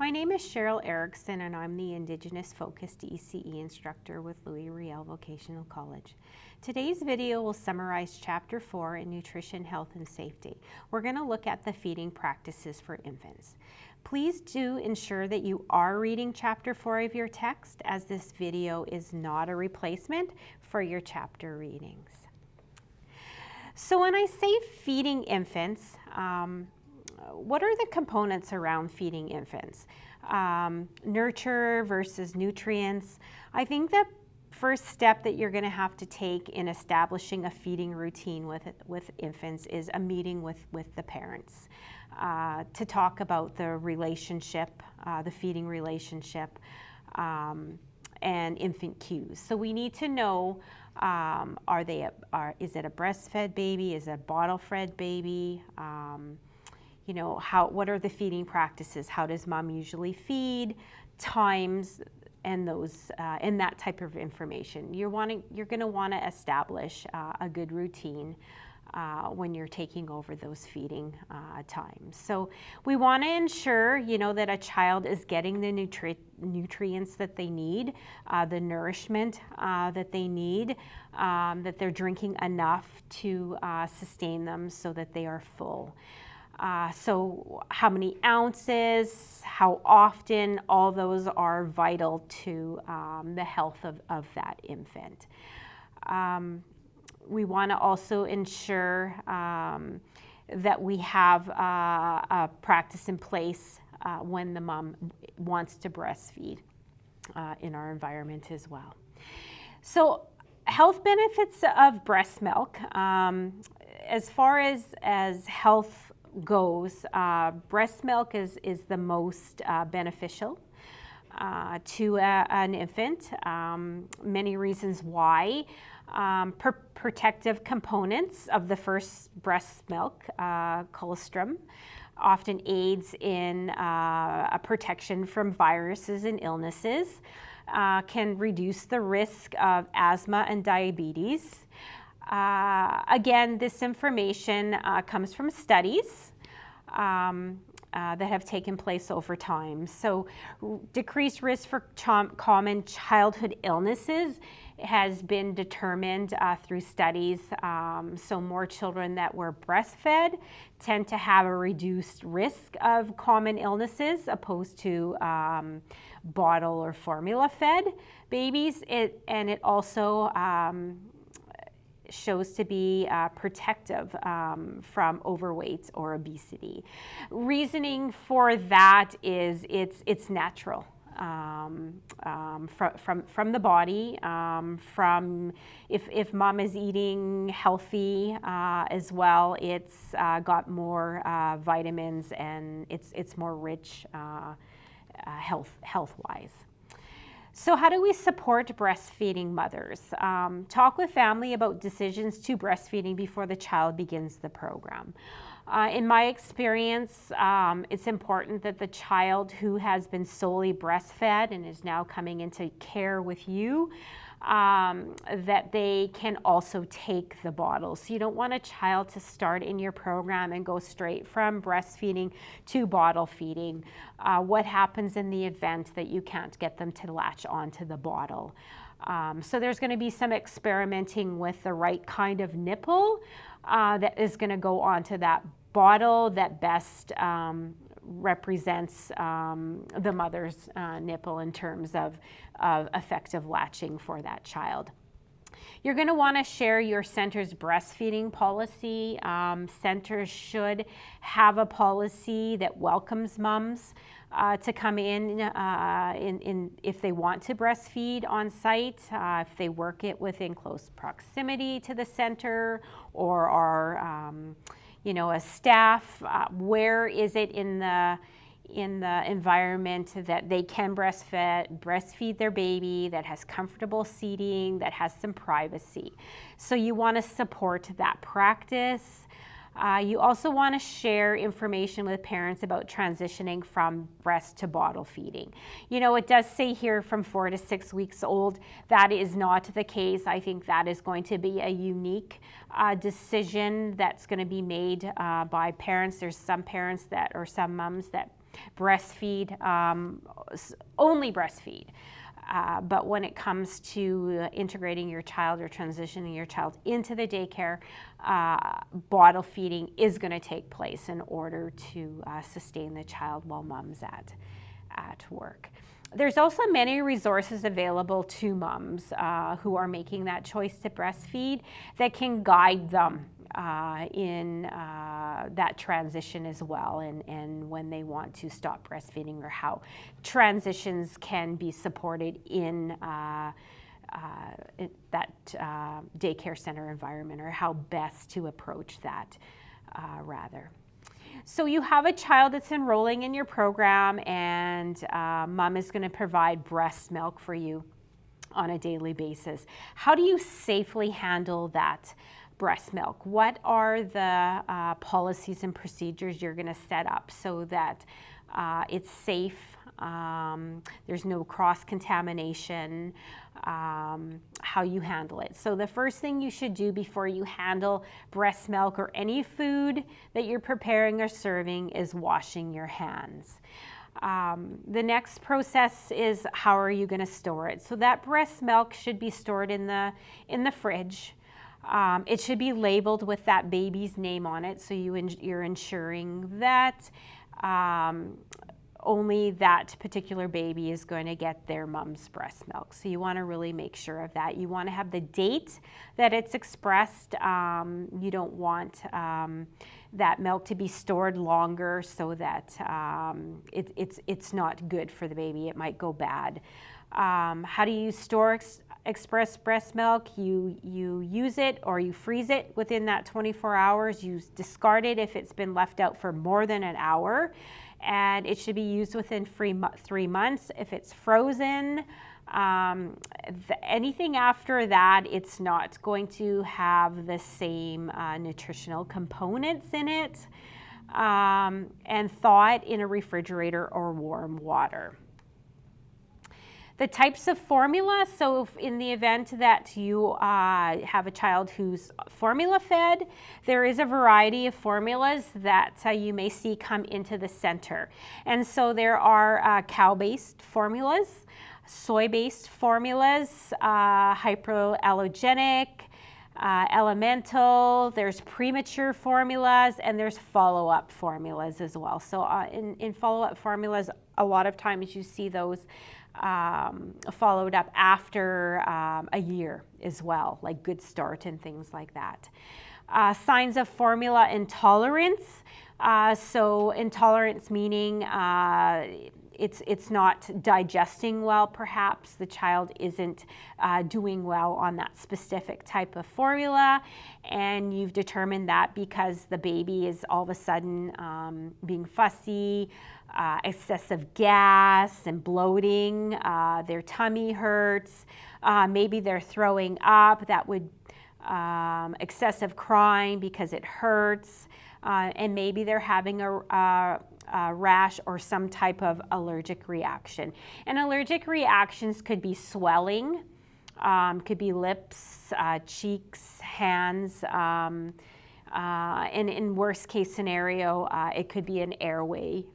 My name is Cheryl Erickson and I'm the Indigenous focused ECE instructor with Louis Riel Vocational College. Today's video will summarize Chapter 4 in Nutrition, Health and Safety. We're going to look at the feeding practices for infants. Please do ensure that you are reading Chapter 4 of your text, as this video is not a replacement for your chapter readings. So when I say feeding infants, what are the components around feeding infants? Nurture versus nutrients. I think the first step that you're going to have to take in establishing a feeding routine with infants is a meeting with the parents to talk about the relationship, the feeding relationship, and infant cues. So we need to know, is it a breastfed baby? Is it a bottle-fed baby? You know, what are the feeding practices? How does mom usually feed? Times and those and that type of information. You're going to want to establish a good routine when you're taking over those feeding times. So we want to ensure, you know, that a child is getting the nutrients that they need, the nourishment that they need, that they're drinking enough to sustain them so that they are full. So how many ounces, how often, all those are vital to the health of that infant. We want to also ensure that we have a practice in place when the mom wants to breastfeed in our environment as well. So health benefits of breast milk. As far as health goes, breast milk is the most beneficial to an infant. Many reasons why. Protective components of the first breast milk, colostrum, often aids in a protection from viruses and illnesses, can reduce the risk of asthma and diabetes. Again, this information comes from studies that have taken place over time. So decreased risk for common childhood illnesses has been determined through studies. So more children that were breastfed tend to have a reduced risk of common illnesses opposed to bottle or formula fed babies. And it also shows to be protective from overweight or obesity. Reasoning for that is it's natural from the body. From if mom is eating healthy as well, it's got more vitamins and it's more rich health-wise. So how do we support breastfeeding mothers? Talk with family about decisions to breastfeeding before the child begins the program. In my experience, it's important that the child who has been solely breastfed and is now coming into care with you, that they can also take the bottle. So you don't want a child to start in your program and go straight from breastfeeding to bottle feeding. What happens in the event that you can't get them to latch onto the bottle? So there's going to be some experimenting with the right kind of nipple that is going to go onto that bottle that best represents the mother's nipple in terms of effective latching for that child. You're going to want to share your center's breastfeeding policy. Centers should have a policy that welcomes moms to come in if they want to breastfeed on site, if they work it within close proximity to the center or are a staff. Where is it in the environment that they can breastfeed their baby, that has comfortable seating, that has some privacy? So you want to support that practice. You also want to share information with parents about transitioning from breast to bottle feeding. You know, it does say here from 4 to 6 weeks old. That is not the case. I think that is going to be a unique decision that's going to be made by parents. There's some parents or some moms that breastfeed, only breastfeed. But when it comes to integrating your child or transitioning your child into the daycare, bottle feeding is going to take place in order to sustain the child while mom's at work. There's also many resources available to moms who are making that choice to breastfeed that can guide them in that transition as well, and when they want to stop breastfeeding, or how transitions can be supported in that daycare center environment, or how best to approach that rather. So you have a child that's enrolling in your program, and mom is going to provide breast milk for you on a daily basis. How do you safely handle that breast milk? What are the policies and procedures you're going to set up so that it's safe, there's no cross-contamination, how you handle it? So the first thing you should do before you handle breast milk or any food that you're preparing or serving is washing your hands. The next process is, how are you going to store it? So that breast milk should be stored in the fridge. It should be labeled with that baby's name on it, so you're ensuring that only that particular baby is going to get their mom's breast milk. So you want to really make sure of that. You want to have the date that it's expressed. You don't want that milk to be stored longer, so that it's not good for the baby. It might go bad. How do you store express breast milk? You use it or you freeze it within that 24 hours. You discard it if it's been left out for more than an hour, and it should be used within 3 months. If it's frozen, anything after that, it's not going to have the same nutritional components in it, and thaw it in a refrigerator or warm water. The types of formula, so if in the event that you have a child who's formula fed, there is a variety of formulas that you may see come into the center. And so there are cow-based formulas, soy-based formulas, hypoallergenic, elemental, there's premature formulas, and there's follow-up formulas as well. So in follow-up formulas, a lot of times you see those followed up after a year as well, like Good Start and things like that. Signs of formula intolerance. So intolerance meaning it's not digesting well, perhaps. The child isn't doing well on that specific type of formula, and you've determined that because the baby is all of a sudden being fussy, excessive gas and bloating, their tummy hurts, maybe they're throwing up, that would excessive crying because it hurts, and maybe they're having a rash or some type of allergic reaction. And allergic reactions could be swelling, could be lips, cheeks, hands, and in worst case scenario, it could be an airway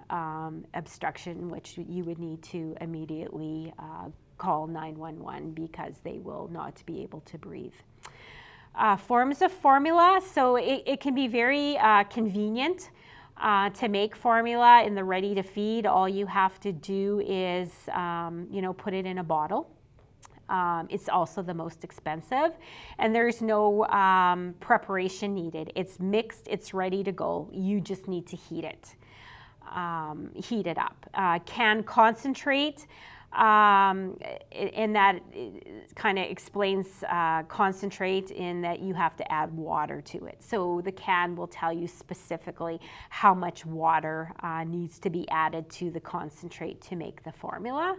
obstruction, which you would need to immediately call 911 because they will not be able to breathe. Forms of formula, so it can be very convenient to make formula in the ready to feed. All you have to do is put it in a bottle. It's also the most expensive, and there's no preparation needed. It's mixed, it's ready to go. You just need to heat it up. Can concentrate, and that kind of explains concentrate in that you have to add water to it. So the can will tell you specifically how much water needs to be added to the concentrate to make the formula.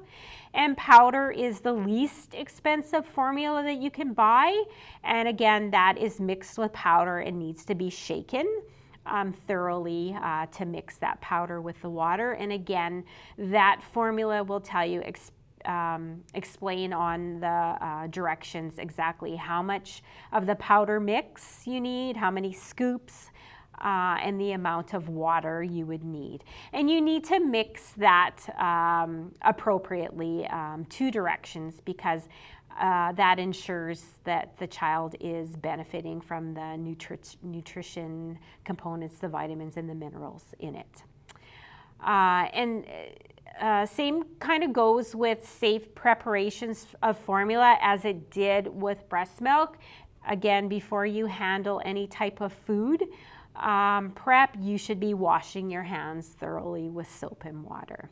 And powder is the least expensive formula that you can buy. And again, that is mixed with powder and needs to be shaken thoroughly to mix that powder with the water. And again, that formula will tell you, explain on the directions exactly how much of the powder mix you need, how many scoops, and the amount of water you would need. And you need to mix that appropriately, 2 directions, because that ensures that the child is benefiting from the nutrition components, the vitamins and the minerals in it. Same kind of goes with safe preparations of formula as it did with breast milk. Again, before you handle any type of food prep, you should be washing your hands thoroughly with soap and water.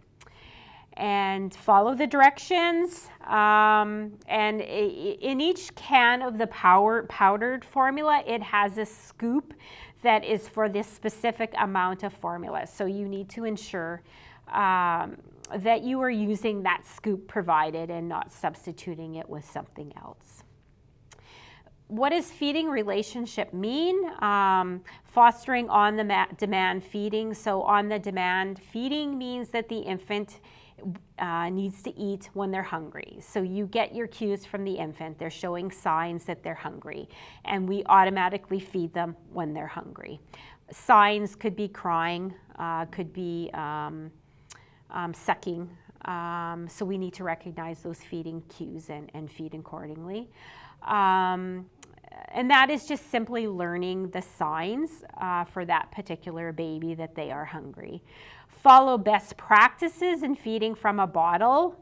And follow the directions. And in each can of the powdered formula, it has a scoop that is for this specific amount of formula. So you need to ensure that you are using that scoop provided and not substituting it with something else. What does feeding relationship mean? Fostering on-the-demand feeding. So on-the-demand feeding means that the infant needs to eat when they're hungry. So you get your cues from the infant. They're showing signs that they're hungry, and we automatically feed them when they're hungry. Signs could be crying, could be sucking. So we need to recognize those feeding cues and feed accordingly. And that is just simply learning the signs for that particular baby that they are hungry. Follow best practices in feeding from a bottle.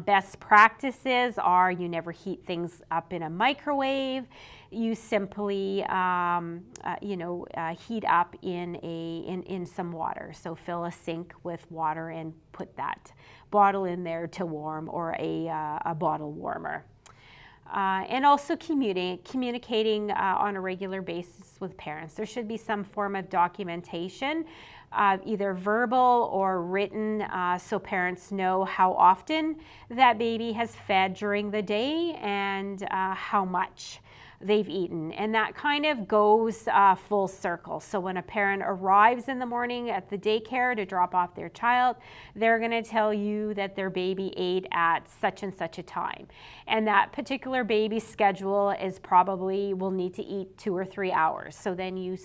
Best practices are you never heat things up in a microwave. You simply, heat up in some water. So fill a sink with water and put that bottle in there to warm, or a bottle warmer. And also communicating on a regular basis with parents. There should be some form of documentation, either verbal or written, so parents know how often that baby has fed during the day and how much they've eaten. And that kind of goes full circle. So when a parent arrives in the morning at the daycare to drop off their child, they're going to tell you that their baby ate at such and such a time. And that particular baby's schedule is probably will need to eat 2 or 3 hours. So then you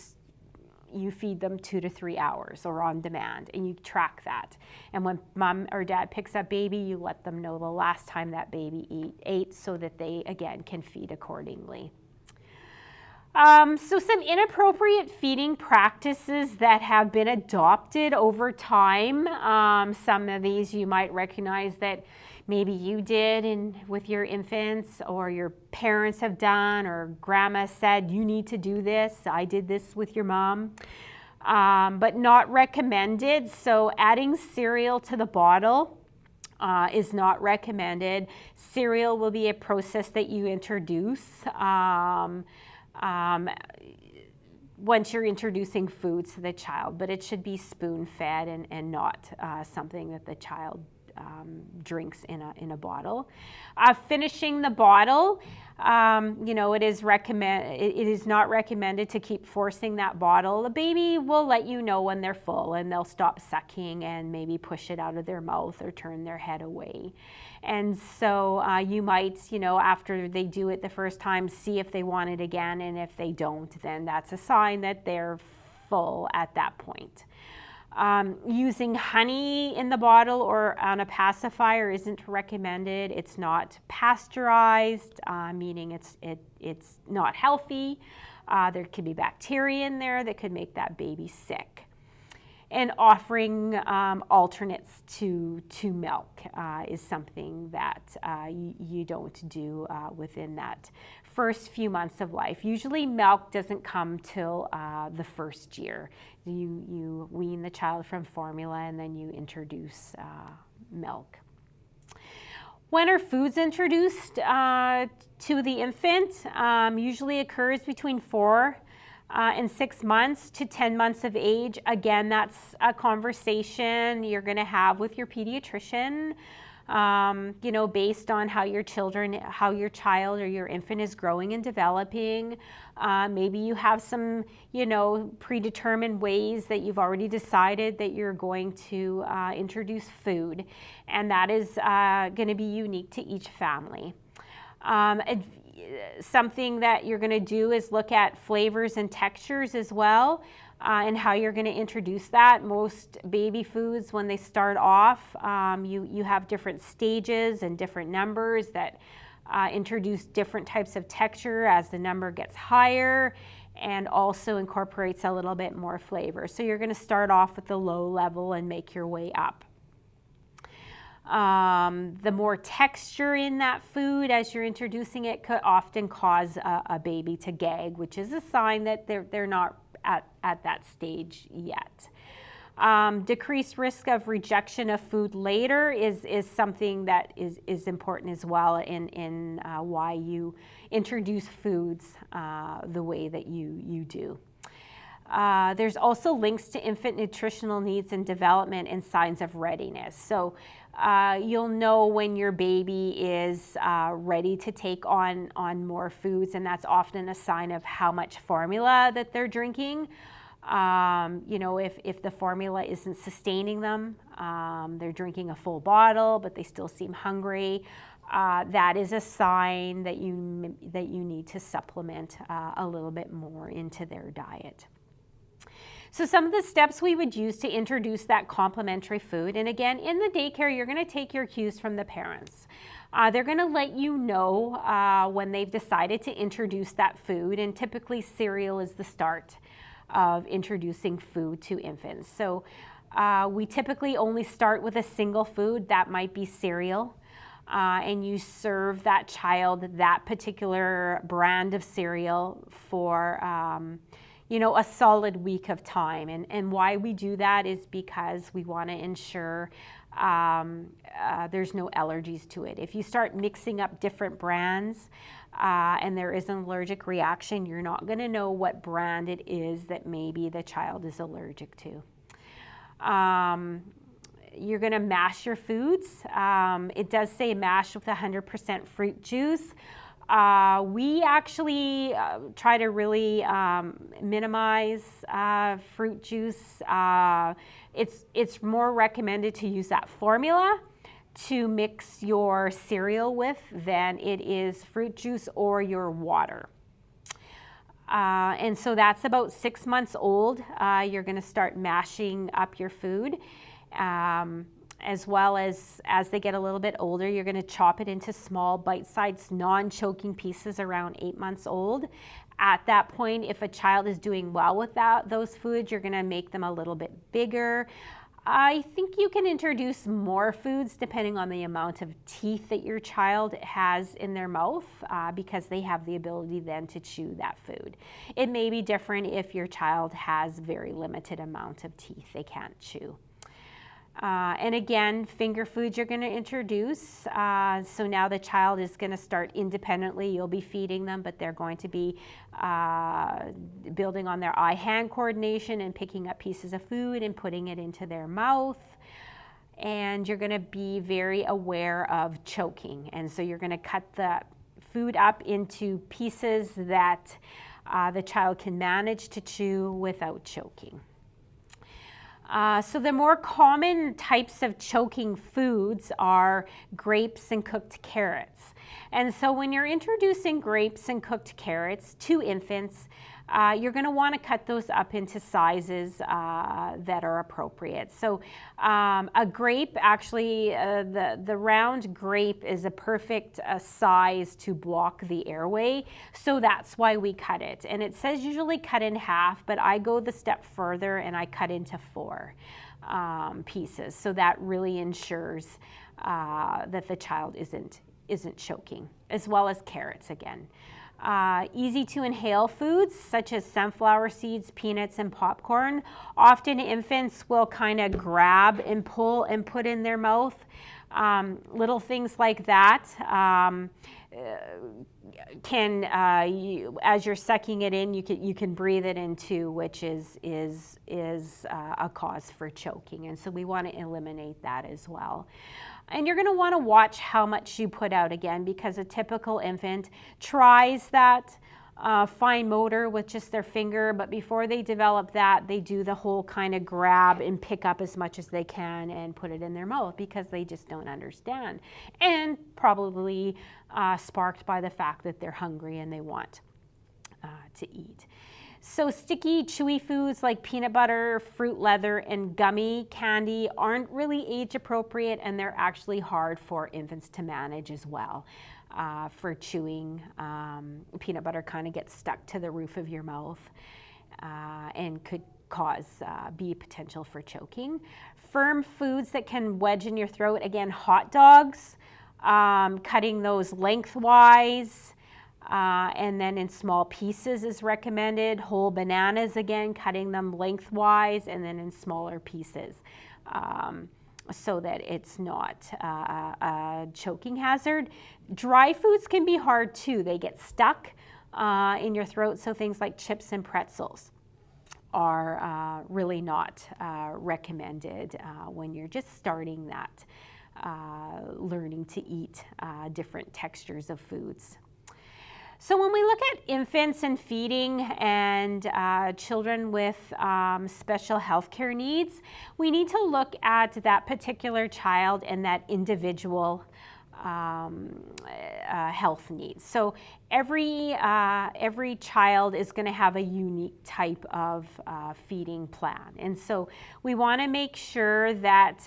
feed them 2 to 3 hours or on demand, and you track that. And when mom or dad picks up baby, you let them know the last time that baby ate so that they, again, can feed accordingly. So some inappropriate feeding practices that have been adopted over time. Some of these you might recognize that maybe you did with your infants, or your parents have done, or grandma said you need to do this. I did this with your mom, but not recommended. So adding cereal to the bottle is not recommended. Cereal will be a process that you introduce once you're introducing food to the child, but it should be spoon-fed and not something that the child drinks in a bottle. Finishing the bottle, it is not recommended to keep forcing that bottle. The baby will let you know when they're full, and they'll stop sucking and maybe push it out of their mouth or turn their head away. And so you might, after they do it the first time, see if they want it again, and if they don't, then that's a sign that they're full at that point. Using honey in the bottle or on a pacifier isn't recommended. It's not pasteurized, meaning it's not healthy. There could be bacteria in there that could make that baby sick. And offering alternates to milk is something that you don't do within that first few months of life. Usually milk doesn't come till the first year. You wean the child from formula, and then you introduce milk. When are foods introduced to the infant? Usually occurs between 4 and 6 months to 10 months of age. Again, that's a conversation you're going to have with your pediatrician, based on how your child or your infant is growing and developing. Maybe you have some, predetermined ways that you've already decided that you're going to introduce food, and that is going to be unique to each family. Something that you're going to do is look at flavors and textures as well, and how you're going to introduce that. Most baby foods, when they start off, you have different stages and different numbers that introduce different types of texture as the number gets higher, and also incorporates a little bit more flavor. So you're going to start off with the low level and make your way up. The more texture in that food as you're introducing it could often cause a baby to gag, which is a sign that they're not at that stage yet. Decreased risk of rejection of food later is something that is important as well in why you introduce foods the way that you do. There's also links to infant nutritional needs and development and signs of readiness. So you'll know when your baby is ready to take on more foods, and that's often a sign of how much formula that they're drinking. If the formula isn't sustaining them, they're drinking a full bottle, but they still seem hungry. That is a sign that you need to supplement a little bit more into their diet. So some of the steps we would use to introduce that complementary food, and again, in the daycare, you're going to take your cues from the parents. They're going to let you know when they've decided to introduce that food, and typically cereal is the start of introducing food to infants. So we typically only start with a single food. That might be cereal, and you serve that child that particular brand of cereal for a solid week of time. And why we do that is because we want to ensure there's no allergies to it. If you start mixing up different brands and there is an allergic reaction, you're not going to know what brand it is that maybe the child is allergic to. You're going to mash your foods. It does say mash with 100% fruit juice. We actually try to really minimize fruit juice. It's more recommended to use that formula to mix your cereal with than it is fruit juice or your water. And so that's about 6 months old. You're going to start mashing up your food. As well as they get a little bit older, you're going to chop it into small bite-sized non-choking pieces around 8 months old. At that point, if a child is doing well with those foods, you're going to make them a little bit bigger. I think you can introduce more foods depending on the amount of teeth that your child has in their mouth, because they have the ability then to chew that food. It may be different if your child has very limited amount of teeth they can't chew. And again, finger foods you're going to introduce. So now the child is going to start independently. You'll be feeding them, but they're going to be building on their eye-hand coordination and picking up pieces of food and putting it into their mouth. And you're going to be very aware of choking. And so you're going to cut the food up into pieces that the child can manage to chew without choking. So the more common types of choking foods are grapes and cooked carrots. And so when you're introducing grapes and cooked carrots to infants, you're going to want to cut those up into sizes that are appropriate. So a grape, actually, the round grape is a perfect size to block the airway. So that's why we cut it. And it says usually cut in half, but I go the step further and I cut into 4 pieces. So that really ensures that the child isn't choking, as well as carrots again. Easy to inhale foods such as sunflower seeds, peanuts, and popcorn. Often infants will kind of grab and pull and put in their mouth. Little things like that as you're sucking it in, you can breathe it in too, which is a cause for choking. And so we want to eliminate that as well. And you're going to want to watch how much you put out again, because a typical infant tries that fine motor with just their finger, but before they develop that, they do the whole kind of grab and pick up as much as they can and put it in their mouth because they just don't understand. And probably sparked by the fact that they're hungry and they want to eat. So sticky, chewy foods like peanut butter, fruit leather, and gummy candy aren't really age appropriate, and they're actually hard for infants to manage as well. For chewing, peanut butter kind of gets stuck to the roof of your mouth and could be potential for choking. Firm foods that can wedge in your throat, again, hot dogs, cutting those lengthwise, and then in small pieces is recommended. Whole bananas, again, cutting them lengthwise and then in smaller pieces so that it's not a choking hazard. Dry foods can be hard too. They get stuck in your throat, so things like chips and pretzels are really not recommended when you're just starting that learning to eat different textures of foods. So when we look at infants and feeding and children with special healthcare needs, we need to look at that particular child and that individual health needs. So every child is going to have a unique type of feeding plan, and so we want to make sure that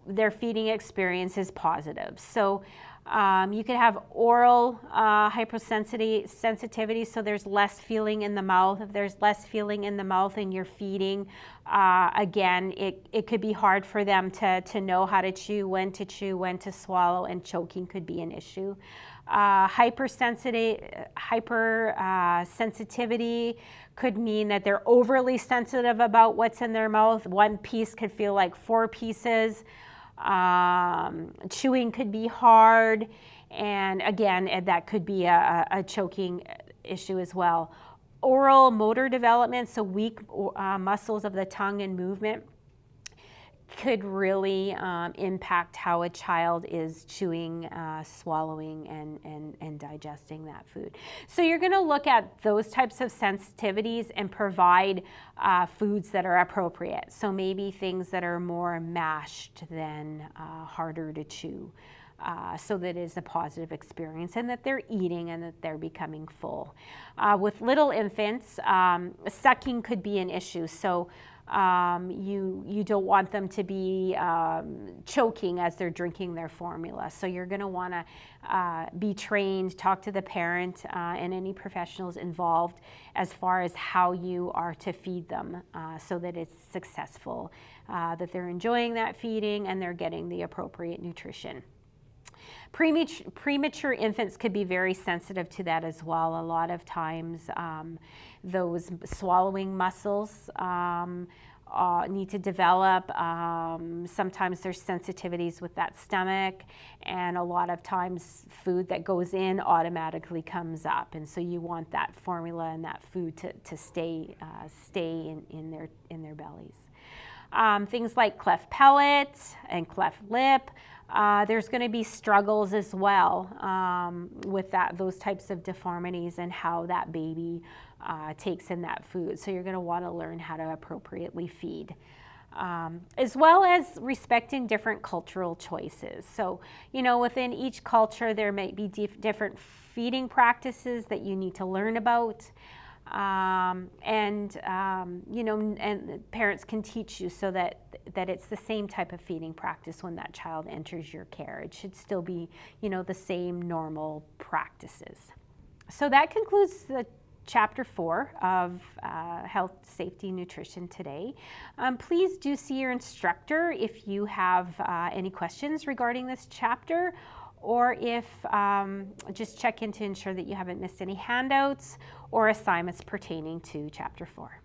their feeding experience is positive. So you could have oral hypersensitivity, so there's less feeling in the mouth. If there's less feeling in the mouth and you're feeding, again, it could be hard for them to know how to chew, when to swallow, and choking could be an issue. Hypersensitivity could mean that they're overly sensitive about what's in their mouth. One piece could feel like 4 pieces. Chewing could be hard, and again, that could be a choking issue as well. Oral motor development, so weak muscles of the tongue and movement, could really impact how a child is chewing, swallowing, and digesting that food. So you're going to look at those types of sensitivities and provide foods that are appropriate. So maybe things that are more mashed than harder to chew, so that it is a positive experience and that they're eating and that they're becoming full. With little infants, sucking could be an issue. So you don't want them to be choking as they're drinking their formula. So you're going to want to be trained, talk to the parent and any professionals involved as far as how you are to feed them so that it's successful, that they're enjoying that feeding and they're getting the appropriate nutrition. Premature infants could be very sensitive to that as well. A lot of times those swallowing muscles need to develop. Sometimes there's sensitivities with that stomach, and a lot of times food that goes in automatically comes up, and so you want that formula and that food to stay in their bellies. Things like cleft palate and cleft lip. There's going to be struggles as well with those types of deformities and how that baby takes in that food. So you're going to want to learn how to appropriately feed. As well as respecting different cultural choices. So, within each culture there may be different feeding practices that you need to learn about. And parents can teach you so that it's the same type of feeding practice when that child enters your care. It should still be, the same normal practices. So that concludes the Chapter 4 of Health, Safety, Nutrition today. Please do see your instructor if you have any questions regarding this chapter, or if just check in to ensure that you haven't missed any handouts or assignments pertaining to Chapter 4.